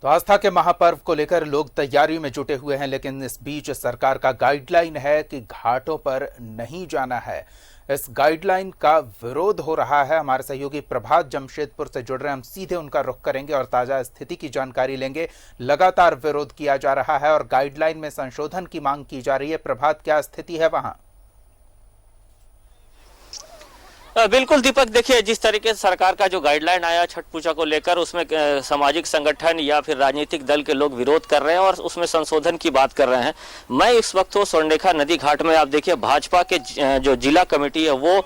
तो आस्था के महापर्व को लेकर लोग तैयारी में जुटे हुए हैं, लेकिन इस बीच सरकार का गाइडलाइन है कि घाटों पर नहीं जाना है। इस गाइडलाइन का विरोध हो रहा है। हमारे सहयोगी प्रभात जमशेदपुर से जुड़ रहे हैं, हम सीधे उनका रुख करेंगे और ताजा स्थिति की जानकारी लेंगे। लगातार विरोध किया जा रहा है और गाइडलाइन में संशोधन की मांग की जा रही है। प्रभात, क्या स्थिति है वहां? बिल्कुल दीपक, देखिए जिस तरीके से सरकार का जो गाइडलाइन आया छठ पूजा को लेकर, उसमें सामाजिक संगठन या फिर राजनीतिक दल के लोग विरोध कर रहे हैं और उसमें संशोधन की बात कर रहे हैं। मैं इस वक्त हूँ स्वर्णरेखा नदी घाट में। आप देखिए भाजपा के जो जिला कमेटी है वो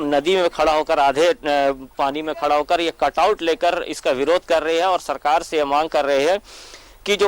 नदी में खड़ा होकर, आधे पानी में खड़ा होकर ये कटआउट लेकर इसका विरोध कर रही है और सरकार से ये मांग कर रहे हैं कि जो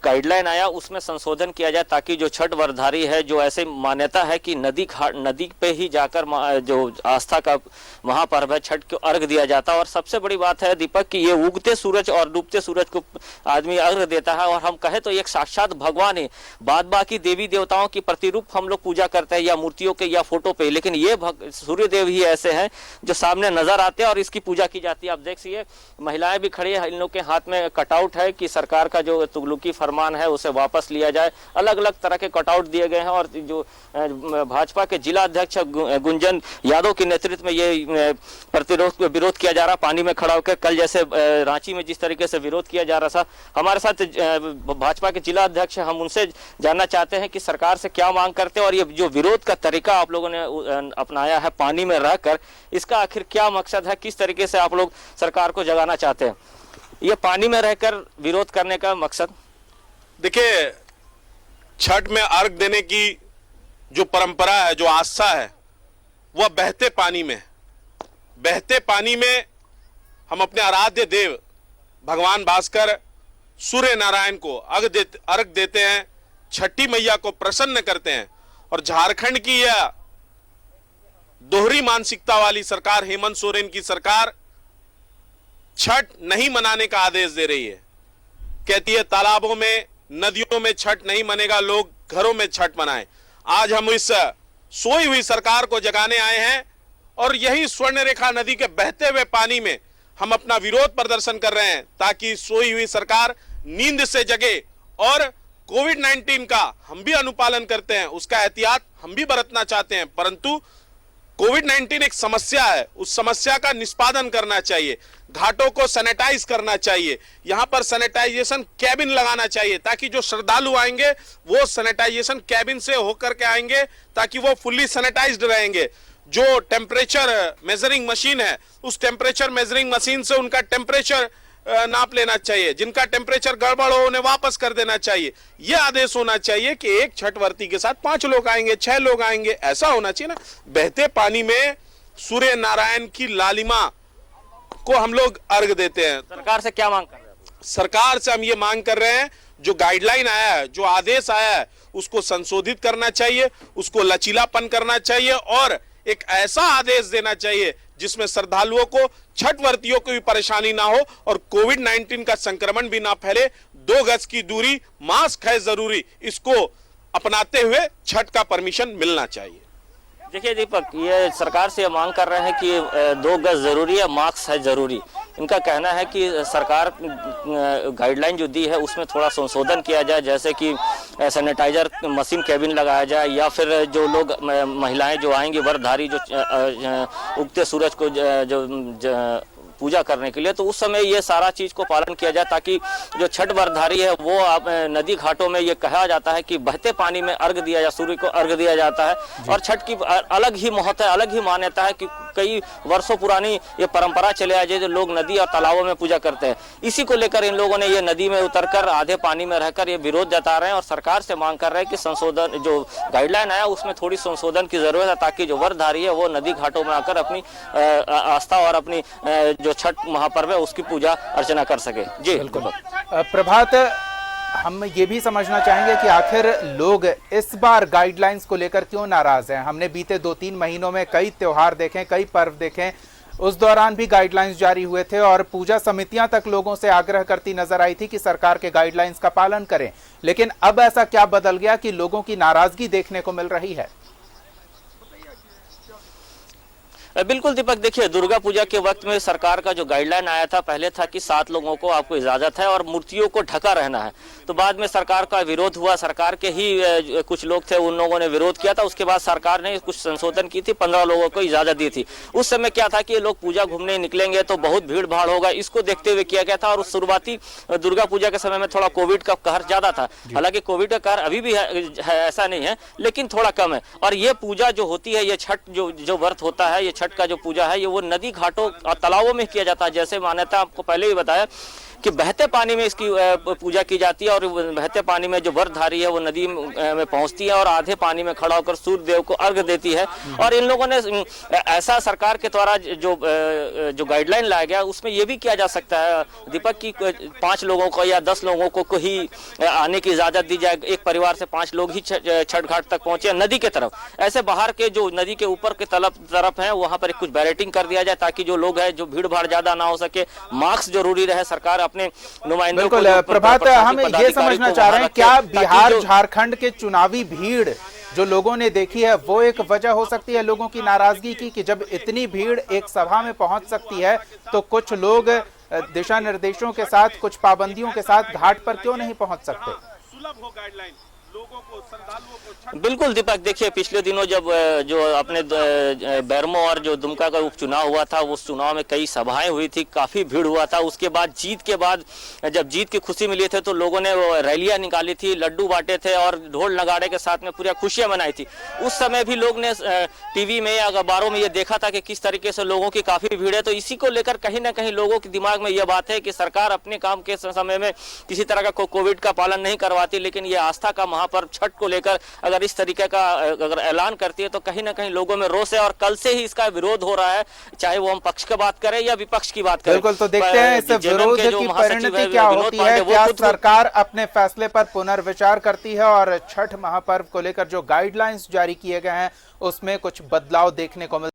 गाइडलाइन आया उसमें संशोधन किया जाए, ताकि जो छठ व्रतधारी है, जो ऐसे मान्यता है कि नदी पे ही जाकर जो आस्था का महापर्व है छठ को अर्घ दिया जाता है। और सबसे बड़ी बात है दीपक कि ये उगते सूरज और डूबते सूरज को आदमी अर्घ देता है और हम कहें तो एक साक्षात भगवान है। बाद बाकी देवी देवताओं की प्रतिरूप हम लोग पूजा करते हैं या मूर्तियों के या फोटो पे, लेकिन ये सूर्य देव ही ऐसे हैं जो सामने नजर आते हैं और इसकी पूजा की जाती है। आप देख सकते महिलाएं भी खड़ी है, इन लोग के हाथ में कटआउट है कि सरकार का जो तुगलकी फरमान है उसे वापस लिया जाए। अलग अलग तरह के कटआउट दिए गए हैं और जो भाजपा के जिला अध्यक्ष गुंजन यादव के नेतृत्व में ये प्रतिरोध विरोध किया जा रहा, पानी में खड़ा होकर। कल जैसे रांची में जिस तरीके से विरोध किया जा रहा था, हमारे साथ भाजपा के जिला अध्यक्ष, हम उनसे जानना चाहते हैं कि सरकार से क्या मांग करते हैं और ये जो विरोध का तरीका आप लोगों ने अपनाया है पानी में रहकर, इसका आखिर क्या मकसद है? किस तरीके से आप लोग सरकार को जगाना चाहते हैं ये पानी में रहकर विरोध करने का मकसद? देखिए, छठ में अर्घ देने की जो परंपरा है, जो आस्था है, वह बहते पानी में। बहते पानी में हम अपने आराध्य देव भगवान भास्कर सूर्य नारायण को अर्घ देते हैं, छठी मैया को प्रसन्न करते हैं। और झारखंड की यह दोहरी मानसिकता वाली सरकार, हेमंत सोरेन की सरकार, छठ नहीं मनाने का आदेश दे रही है। कहती है तालाबों में, नदियों में छठ नहीं मनेगा, लोग घरों में छठ मनाएं। आज हम इस सोई हुई सरकार को जगाने आए हैं और यही स्वर्णरेखा नदी के बहते हुए पानी में हम अपना विरोध प्रदर्शन कर रहे हैं, ताकि सोई हुई सरकार नींद से जगे और कोविड-19 का हम भी अनुपालन करते हैं, उसका एहतियात हम भी बरतना चाहते हैं। परंतु कोविड-19 एक समस्या है, उस समस्या का निष्पादन करना चाहिए। घाटों को सैनिटाइज करना चाहिए, यहां पर सैनिटाइजेशन कैबिन लगाना चाहिए, ताकि जो श्रद्धालु आएंगे वो सैनिटाइजेशन कैबिन से होकर के आएंगे, ताकि वो फुल्ली सैनिटाइज्ड रहेंगे। जो टेम्परेचर मेजरिंग मशीन है, उस टेम्परेचर मेजरिंग मशीन से उनका टेम्परेचर नाप लेना चाहिए। जिनका टेम्परेचर गड़बड़ हो उन्हें वापस कर देना चाहिए। यह आदेश होना चाहिए कि एक छठ व्रती के साथ 5 लोग आएंगे, 6 लोग आएंगे, ऐसा होना चाहिए ना। बहते पानी में सूर्य नारायण की लालिमा को हम लोग अर्घ देते हैं। सरकार से क्या मांग कर रहे हैं? सरकार से हम ये मांग कर रहे हैं, जो गाइडलाइन आया है, जो आदेश आया है, उसको संशोधित करना चाहिए, उसको लचीलापन करना चाहिए और एक ऐसा आदेश देना चाहिए जिसमें श्रद्धालुओं को, छठ व्रतियों को भी परेशानी ना हो और कोविड-19 का संक्रमण भी ना फैले। 2 गज की दूरी, मास्क है जरूरी, इसको अपनाते हुए छठ का परमिशन मिलना चाहिए। देखिए दीपक, ये सरकार से मांग कर रहे हैं कि 2 गज जरूरी है, मास्क है जरूरी। इनका कहना है कि सरकार गाइडलाइन जो दी है उसमें थोड़ा संशोधन किया जाए, जैसे कि सैनिटाइजर मशीन कैबिन लगाया जाए, या फिर जो लोग महिलाएं जो आएंगी व्रतधारी, जो उगते सूरज को जो पूजा करने के लिए, तो उस समय ये सारा चीज को पालन किया जाए, ताकि जो छठ व्रतधारी है वो नदी घाटों में ये कहा जाता है कि बहते पानी में अर्घ दिया या सूर्य को अर्घ दिया जाता है। और छठ की अलग ही महत्व है, अलग ही मान्यता है कि कई वर्षों पुरानी ये परंपरा चले आई है, जो लोग नदी और तालाबों में पूजा करते हैं। इसी को लेकर इन लोगों ने ये नदी में उतरकर आधे पानी में रहकर ये विरोध जता रहे हैं और सरकार से मांग कर रहे हैं कि संशोधन, जो गाइडलाइन आया उसमें थोड़ी संशोधन की जरूरत है, ताकि जो व्रतधारी है वो नदी घाटों में आकर अपनी आस्था और अपनी जो छठ महापर्व है उसकी पूजा अर्चना कर सके। जी बिल्कुल। प्रभात, हम ये भी समझना चाहेंगे कि आखिर लोग इस बार गाइडलाइंस को लेकर क्यों नाराज हैं? हमने बीते 2-3 महीनों में कई त्योहार देखे, कई पर्व देखे, उस दौरान भी गाइडलाइंस जारी हुए थे और पूजा समितियां तक लोगों से आग्रह करती नजर आई थी कि सरकार के गाइडलाइंस का पालन करें। लेकिन अब ऐसा क्या बदल गया कि लोगों की नाराजगी देखने को मिल रही है? बिल्कुल दीपक, देखिए दुर्गा पूजा के वक्त में सरकार का जो गाइडलाइन आया था, पहले था कि 7 लोगों को आपको इजाजत है और मूर्तियों को ढका रहना है। तो बाद में सरकार का विरोध हुआ, सरकार के ही कुछ लोग थे, उन लोगों ने विरोध किया था। उसके बाद सरकार ने कुछ संशोधन की थी, 15 लोगों को इजाजत दी थी। उस समय क्या था कि ये लोग पूजा घूमने निकलेंगे तो बहुत भीड़ भाड़ होगा, इसको देखते हुए किया गया था। और उस शुरुआती दुर्गा पूजा के समय में थोड़ा कोविड का कहर ज्यादा था, हालांकि कोविड का कहर अभी भी है, ऐसा नहीं है, लेकिन थोड़ा कम है। और ये पूजा जो होती है, ये छठ जो व्रत होता है, ये छठ का जो पूजा है, ये वो नदी घाटों और तालाबों में किया जाता है। जैसे मान्यता आपको पहले ही बताया कि बहते पानी में इसकी पूजा की जाती है और बहते पानी में जो व्रतधारी है वो नदी में पहुंचती है और आधे पानी में खड़ा होकर सूर्य देव को अर्घ देती है। और इन लोगों ने ऐसा सरकार के द्वारा जो गाइडलाइन लाया गया, उसमें ये भी किया जा सकता है दीपक की 5 लोगों को या 10 लोगों को ही आने की इजाजत दी जाए। एक परिवार से 5 लोग ही छठ घाट तक पहुंचे नदी के तरफ। ऐसे बाहर के जो नदी के ऊपर के तरफ है, वहां पर कुछ बैरिकेडिंग कर दिया जाए ताकि जो लोग हैं, जो भीड़ भाड़ ज्यादा ना हो सके। मास्क जरूरी रहे, सरकार अपने नुमाइंदों को। बिल्कुल प्रभात, हम ये समझना चाह रहे हैं क्या बिहार झारखंड के चुनावी भीड़ जो लोगों ने देखी है वो एक वजह हो सकती है लोगों की नाराजगी की, कि जब इतनी भीड़ एक सभा में पहुंच सकती है तो कुछ लोग दिशा निर्देशों के साथ, कुछ पाबंदियों के साथ घाट पर क्यों नहीं पहुंच सकते? सुलभ हो गाइडलाइन लोगों को, श्रद्धालुओं को। बिल्कुल दीपक, देखिए पिछले दिनों जब जो अपने बैरमो और जो दुमका का उपचुनाव हुआ था, उस चुनाव में कई सभाएं हुई थी, काफी भीड़ हुआ था। उसके बाद जीत के बाद जब जीत की खुशी मिली थी तो लोगों ने रैलियां निकाली थी, लड्डू बांटे थे और ढोल नगाड़े के साथ में पूरी खुशियां मनाई थी। उस समय भी लोग ने टीवी में या अखबारों में ये देखा था कि किस तरीके से लोगों की काफी भीड़ है। तो इसी को लेकर कहीं ना कहीं लोगों के दिमाग में यह बात है कि सरकार अपने काम के समय में किसी तरह का कोविड का पालन नहीं करवाती, लेकिन ये आस्था का महापर्व छठ को लेकर अगर इस तरीके का अगर ऐलान करती है तो कहीं ना कहीं लोगों में रोष है। और कल से ही इसका विरोध हो रहा है, चाहे वो हम पक्ष की बात करें या विपक्ष की बात करें। बिल्कुल, तो देखते हैं इस विरोध की परिणति क्या होती है। क्या सरकार अपने फैसले पर पुनर्विचार करती है और छठ महापर्व को लेकर जो गाइडलाइंस जारी किए गए हैं उसमें कुछ बदलाव देखने को मिलता है?